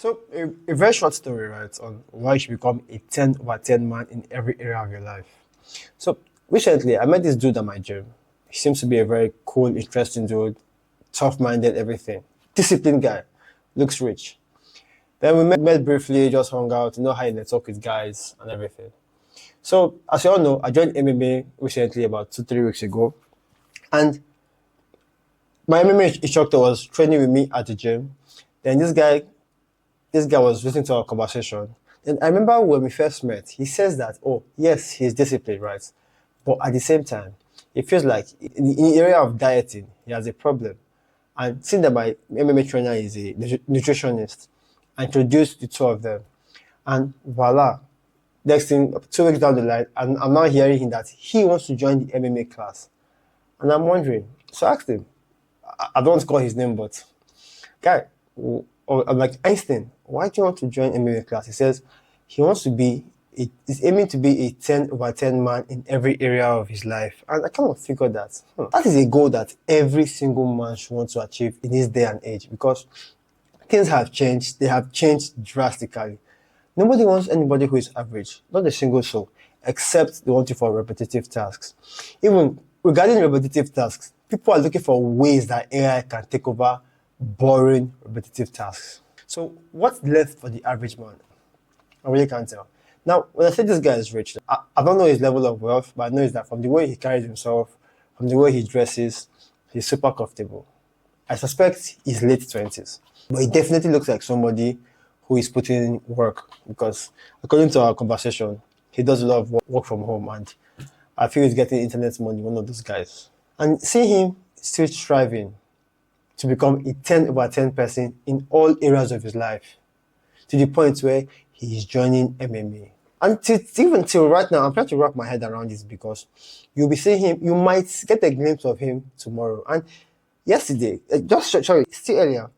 So, a very short story, right, on why you should become a 10 over 10 man in every area of your life. So, recently, I met this dude at my gym. He seems to be a very cool, interesting dude, tough minded, everything. Disciplined guy, looks rich. Then we met briefly, just hung out, you know how you talk with guys and everything. So, as you all know, I joined MMA recently, about 2, 3 weeks ago. And my MMA instructor was training with me at the gym. Then this guy was listening to our conversation. And I remember when we first met, he says that, oh, yes, he's disciplined, right? But at the same time, it feels like in the area of dieting, he has a problem. And seeing that my MMA trainer is a nutritionist, I introduced the two of them. And voila, next thing, 2 weeks down the line, I'm now hearing him that he wants to join the MMA class. And I'm wondering, so I asked him, I don't want to call his name, but guy, or I'm like, Einstein, why do you want to join MMA class? He says he wants to be, he's aiming to be a 10 over 10 man in every area of his life. And I kind of figured that that is a goal that every single man should want to achieve in this day and age, because things have changed. They have changed drastically. Nobody wants anybody who is average, not a single soul, except they want you for repetitive tasks. Even regarding repetitive tasks, people are looking for ways that AI can take over boring, repetitive tasks. So what's left for the average man? I really can't tell. Now, when I say this guy is rich, I don't know his level of wealth, but I know is that from the way he carries himself, from the way he dresses, he's super comfortable. I suspect he's late 20s, but he definitely looks like somebody who is putting in work, because according to our conversation, he does a lot of work from home, and I feel he's getting internet money, one of those guys. And seeing him still striving to become a 10 over 10 person in all areas of his life, to the point where he is joining MMA. And even till right now, I'm trying to wrap my head around this, because you'll be seeing him, you might get a glimpse of him tomorrow. And yesterday, still earlier,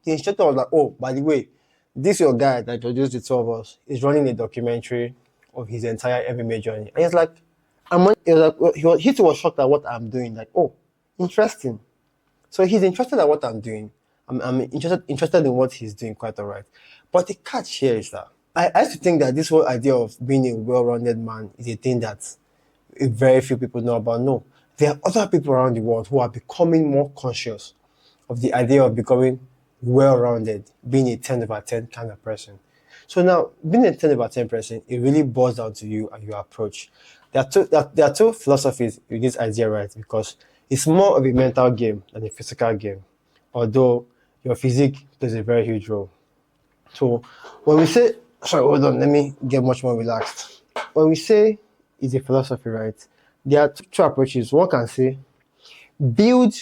the instructor was like, oh, by the way, this your guy that introduced the two of us is running a documentary of his entire MMA journey. And he's like, he was shocked at what I'm doing. Like, oh, interesting. So he's interested in what I'm doing. I'm interested in what he's doing, quite all right. But the catch here is that I used to think that this whole idea of being a well-rounded man is a thing that very few people know about. No, there are other people around the world who are becoming more conscious of the idea of becoming well-rounded, being a 10 over 10 kind of person. So now, being a 10 over 10 person, it really boils down to you and your approach. There are two philosophies with this idea, right? Because it's more of a mental game than a physical game, although your physique plays a very huge role. So when we say, sorry, hold on, let me get much more relaxed. When we say it's a philosophy, right, there are two approaches. One can say, look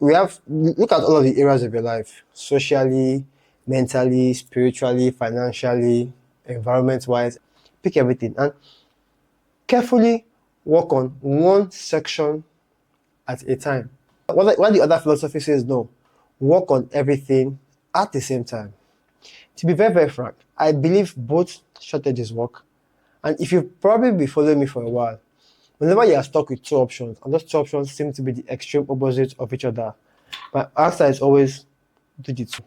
at all of the areas of your life, socially, mentally, spiritually, financially, environment-wise, pick everything and carefully work on one section at a time. While the other philosophy says no, work on everything at the same time. To be very, very frank, I believe both strategies work. And if you've probably been following me for a while, whenever you are stuck with two options, and those two options seem to be the extreme opposite of each other, my answer is always do the two.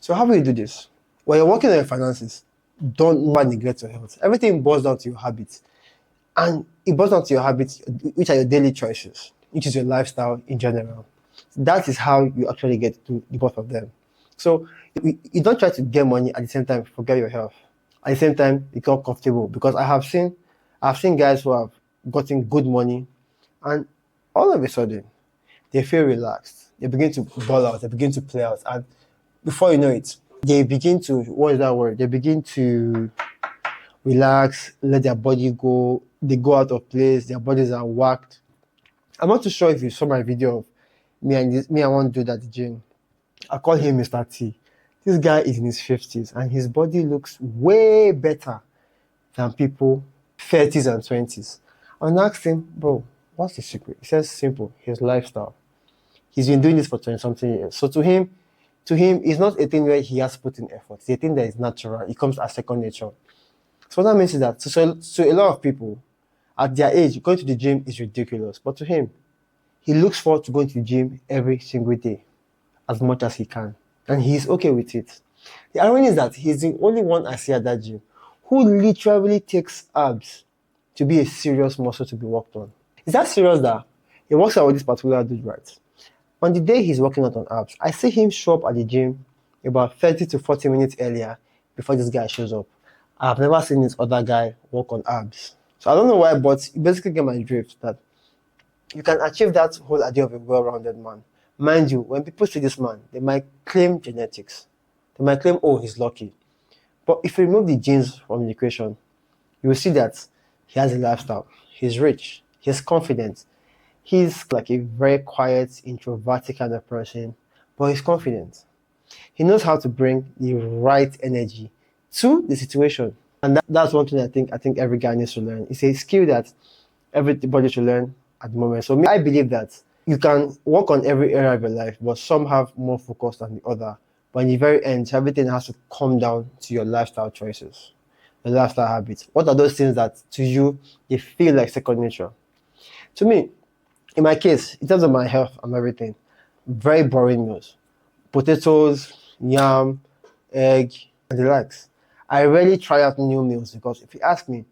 So how will you do this? When you're working on your finances, don't neglect your health. Everything boils down to your habits. And it boils down to your habits, which are your daily choices, which is your lifestyle in general. That is how you actually get to the both of them. So you don't try to get money at the same time, forget your health. At the same time, become comfortable. Because I've seen guys who have gotten good money, and all of a sudden, they feel relaxed. They begin to ball out, they begin to play out. And before you know it, they begin to, what is that word? They begin to relax, let their body go. They go out of place, their bodies are whacked. I'm not too sure if you saw my video of me and one dude at the gym. I call him Mr. T. This guy is in his 50s and his body looks way better than people 30s and 20s. And I asked him, bro, what's the secret? He says simple, his lifestyle. He's been doing this for 20-something years. So to him, it's not a thing where he has put in effort. It's a thing that is natural. It comes as second nature. So what that means is that to a lot of people, at their age, going to the gym is ridiculous. But to him, he looks forward to going to the gym every single day, as much as he can. And he's okay with it. The irony is that he's the only one I see at that gym who literally takes abs to be a serious muscle to be worked on. It's that serious that he works out with this particular dude, right? On the day he's working out on abs, I see him show up at the gym about 30 to 40 minutes earlier before this guy shows up. I've never seen this other guy work on abs. So I don't know why, but you basically get my drift that you can achieve that whole idea of a well-rounded man. Mind you, when people see this man, they might claim genetics. They might claim, oh, he's lucky. But if you remove the genes from the equation, you will see that he has a lifestyle. He's rich. He's confident. He's like a very quiet, introverted kind of person, but he's confident. He knows how to bring the right energy to the situation. And that's one thing I think every guy needs to learn. It's a skill that everybody should learn at the moment. So I believe that you can work on every area of your life, but some have more focus than the other. But in the very end, everything has to come down to your lifestyle choices, your lifestyle habits. What are those things that to you they feel like second nature? To me, in my case, in terms of my health and everything, very boring meals. Potatoes, yam, egg, and the likes. I rarely try out new meals because if you ask me,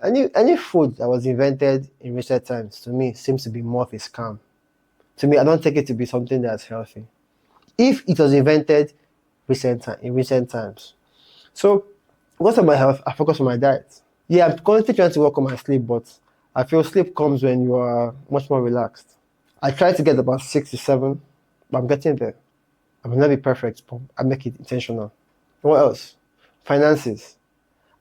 any food that was invented in recent times to me seems to be more of a scam. To me, I don't take it to be something that's healthy. If it was invented in recent times. So, because of my health, I focus on my diet. Yeah, I'm constantly trying to work on my sleep, but I feel sleep comes when you are much more relaxed. I try to get about 6 to 7, but I'm getting there. I will not be perfect, but I make it intentional. What else? Finances.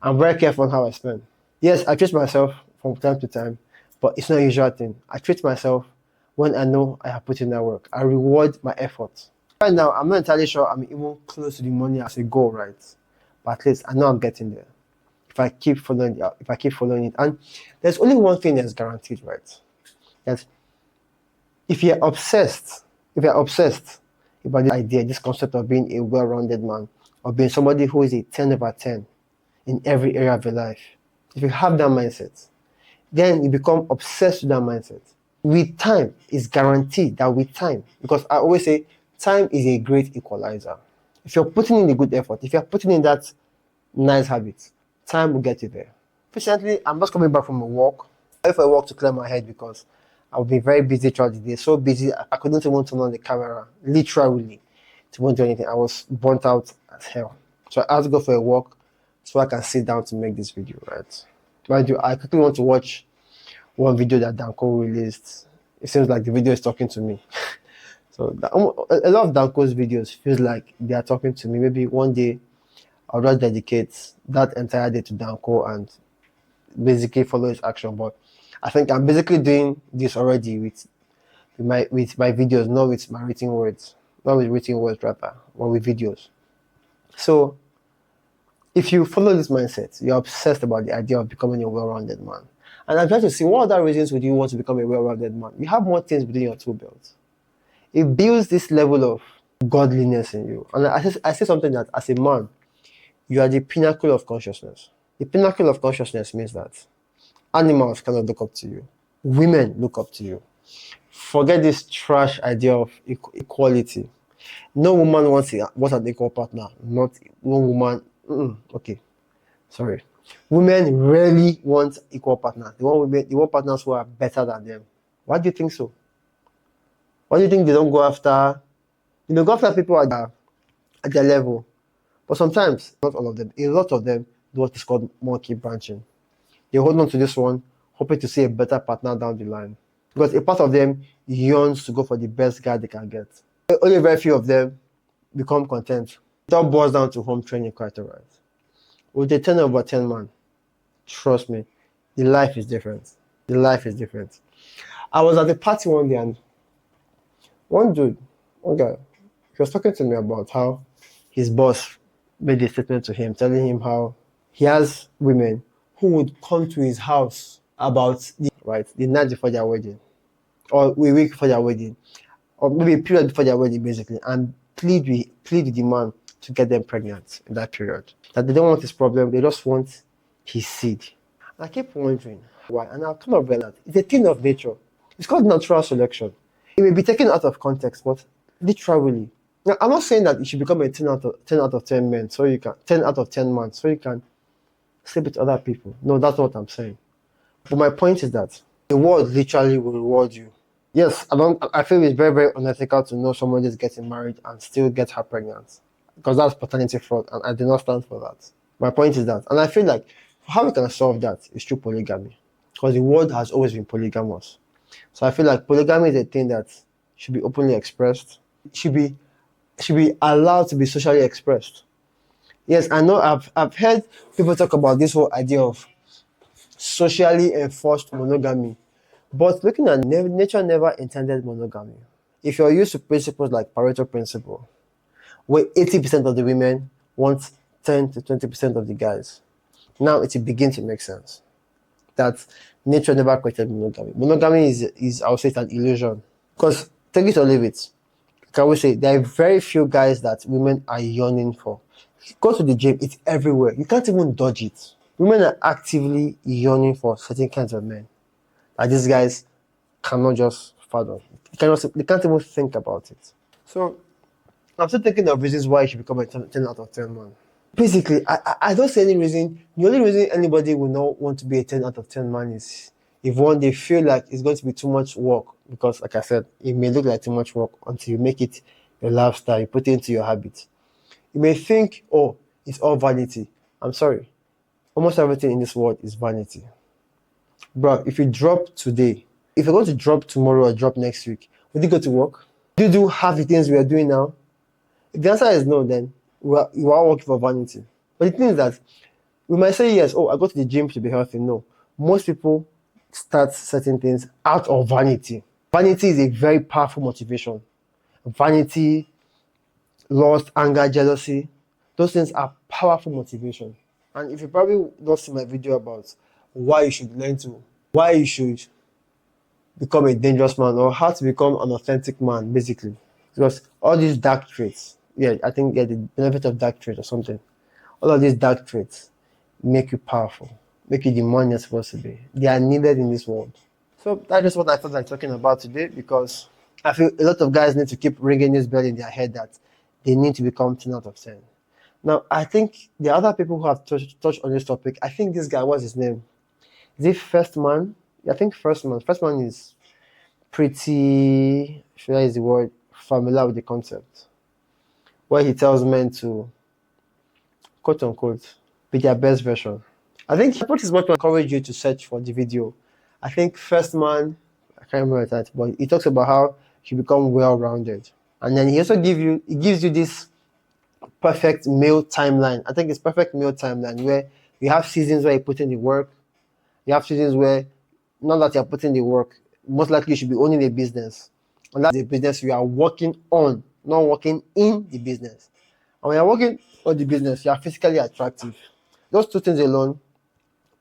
I'm very careful on how I spend. Yes, I treat myself from time to time, but it's not a usual thing. I treat myself when I know I have put in that work. I reward my efforts. Right now, I'm not entirely sure I'm even close to the money as a goal, right? But at least I know I'm getting there. If I keep following it. And there's only one thing that's guaranteed, right? That if you're obsessed about this idea, this concept of being a well-rounded man, of being somebody who is a 10 over 10 in every area of your life, if you have that mindset, then you become obsessed with that mindset. With time, it's guaranteed that with time, because I always say, time is a great equalizer. If you're putting in a good effort, if you're putting in that nice habit, time will get you there. Recently, I'm just coming back from a walk. I went for a walk to clear my head because I've been very busy throughout the day. So busy, I couldn't even turn on the camera, literally, to want to do anything. I was burnt out as hell. So I had to go for a walk so I can sit down to make this video, right? Mind you, I quickly want to watch one video that Danko released. It seems like the video is talking to me. So a lot of Danko's videos feels like they are talking to me. Maybe one day I'll just dedicate that entire day to Danko and basically follow his action. But I think I'm basically doing this already with my videos, not with my written words. Not with written words rather, but with videos. So if you follow this mindset, you're obsessed about the idea of becoming a well-rounded man. And I'm trying to see what other reasons would you want to become a well-rounded man? You have more things within your tool belt. It builds this level of godliness in you. And I say something that as a man, you are the pinnacle of consciousness. The pinnacle of consciousness means that animals cannot look up to you. Women look up to you. Forget this trash idea of equality. No woman wants an equal partner. Not one woman. Okay, sorry. Women rarely want equal partners. They want partners who are better than them. Why do you think so? Why do you think they don't go after? Go after people at their level. But sometimes, not all of them, a lot of them do what is called monkey branching. They hold on to this one, hoping to see a better partner down the line. Because a part of them yearns to go for the best guy they can get. Only very few of them become content. It all boils down to home training quite alright. With a 10 over 10 man, trust me, the life is different. The life is different. I was at a party one day and one guy, he was talking to me about how his boss made a statement to him, telling him how he has women who would come to his house about the night before their wedding, or a week before their wedding, or maybe a period before their wedding, basically, and plead with the man to get them pregnant in that period. That they don't want his problem, they just want his seed. And I keep wondering why, and I'll come up with that. It's a thing of nature. It's called natural selection. It may be taken out of context, but literally, Now, I'm not saying that you should become a 10 out of 10 men, so you can 10 out of 10 man, so you can sleep with other people. No, that's not what I'm saying. But my point is that the world literally will reward you. Yes, I feel it's very, very unethical to know somebody is getting married and still get her pregnant. Because that's paternity fraud, and I do not stand for that. My point is that, and I feel like how we can solve that is through polygamy. Because the world has always been polygamous. So I feel like polygamy is a thing that should be openly expressed. It should be allowed to be socially expressed. Yes, I know I've heard people talk about this whole idea of socially enforced monogamy. But looking at nature never intended monogamy. If you're used to principles like Pareto principle, where 80% of the women want 10 to 20% of the guys, now it begins to make sense that nature never created monogamy. Monogamy is I would say, it's an illusion. Because take it or leave it, can we say there are very few guys that women are yearning for. Go to the gym, it's everywhere. You can't even dodge it. Women are actively yearning for certain kinds of men. Like these guys cannot just fathom. They can't even think about it. So I'm still thinking of reasons why you should become a 10 out of 10 man. Basically, I don't see any reason. The only reason anybody will not want to be a 10 out of 10 man is if one they feel like it's going to be too much work. Because like I said, it may look like too much work until you make it your lifestyle, you put it into your habit. You may think, oh, it's all vanity. I'm sorry. Almost everything in this world is vanity. Bro, if you drop today, if you're going to drop tomorrow or drop next week, would you go to work? Do you do half the things we are doing now? If the answer is no, then you are working for vanity. But the thing is that we might say yes, oh, I go to the gym to be healthy. No. Most people start certain things out of vanity. Vanity is a very powerful motivation. Vanity, lust, anger, jealousy, those things are powerful motivation. And if you probably don't see my video about why you should become a dangerous man or how to become an authentic man, basically. Because all these dark traits, I think the benefit of dark traits or something. All of these dark traits make you powerful, make you the man you're supposed to be. They are needed in this world. So that's just what I felt like talking about today, because I feel a lot of guys need to keep ringing this bell in their head that they need to become 10 out of 10. Now, I think the other people who have touched on this topic, I think this guy, what's his name? Is it First Man? I think First Man. First Man is pretty, should I use the word, familiar with the concept. Where he tells men to, quote unquote, be their best version. I think he put his much to encourage you to search for the video. I think First Man, I can't remember that, but he talks about how you become well-rounded. And then he also gives you this perfect male timeline. I think it's perfect male timeline where you have seasons where you put in the work. You have seasons where, not that you're putting the work, most likely you should be owning a business. And that's the business you are working on, not working in the business. And when you're working on the business, you are physically attractive. Those two things alone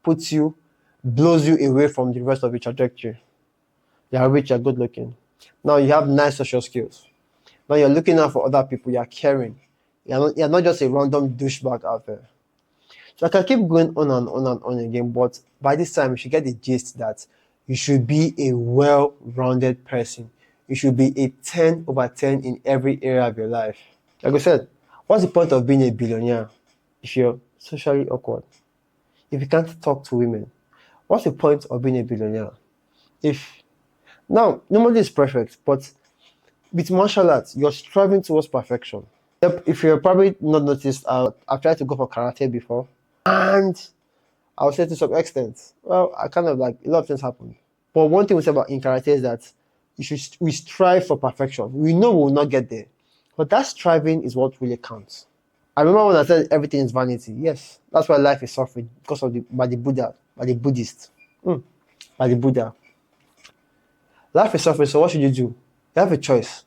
blows you away from the rest of the trajectory. You are rich, you're good looking. Now you have nice social skills. Now you're looking out for other people, you're caring. You're not just a random douchebag out there. So I can keep going on and on and on again, but by this time you should get the gist that you should be a well-rounded person. You should be a 10 over 10 in every area of your life. Like I said, what's the point of being a billionaire if you're socially awkward? If you can't talk to women, what's the point of being a billionaire? Now, nobody is perfect, but with martial arts, you're striving towards perfection. If you're probably not noticed, I've tried to go for karate before, and I would say to some extent, well, I kind of like a lot of things happen. But one thing we say about in karate is that we strive for perfection. We know we will not get there, but that striving is what really counts. I remember when I said everything is vanity. Yes, that's why life is suffering because of by the Buddha, by the Buddhist, by the Buddha. Life is suffering. So what should you do? You have a choice.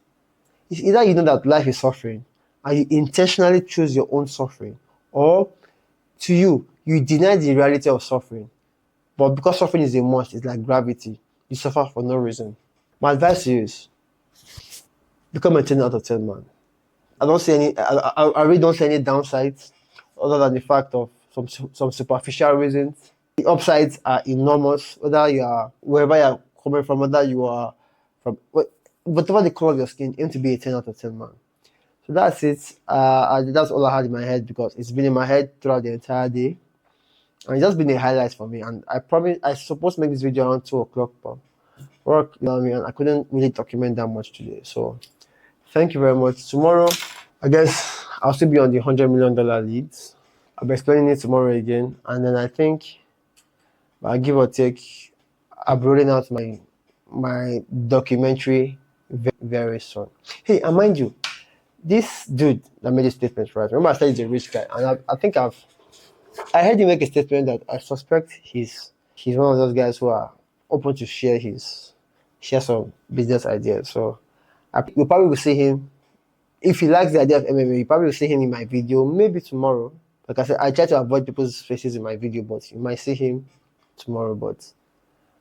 It's either you know that life is suffering and you intentionally choose your own suffering, or to you deny the reality of suffering. But because suffering is a must, it's like gravity. You suffer for no reason. My advice to you is become a 10 out of 10 man. I really don't see any downsides other than the fact of some superficial reasons. The upsides are enormous, whether you are wherever you're coming from, whether you are from whatever the color of your skin, aim to be a 10 out of 10 man. So that's it. That's all I had in my head because it's been in my head throughout the entire day. And it's just been a highlight for me. And I promise I supposed to make this video around 2 o'clock, but work, you know what I mean? And I couldn't really document that much today. So thank you very much. Tomorrow, I guess I'll still be on the $100 million leads. I'll be explaining it tomorrow again. And then I think I'll give or take, I'll be rolling out my documentary very soon. Hey, and mind you, this dude that made a statement, right? Remember I said he's a rich guy, and I heard him make a statement that I suspect he's one of those guys who are open to share some business ideas. So you'll probably will see him if he likes the idea of MMA. You probably will see him in my video maybe tomorrow. Like I said, I try to avoid people's faces in my video, but you might see him tomorrow. But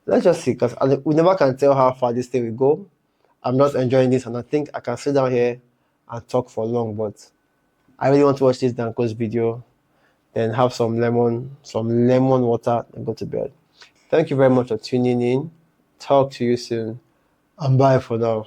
let's just see, because we never can tell how far this thing will go. I'm not enjoying this, and I think I can sit down here and talk for long, but I really want to watch this Danko's video, then have some lemon water, and go to bed. Thank you very much for tuning in. Talk to you soon, and bye for now.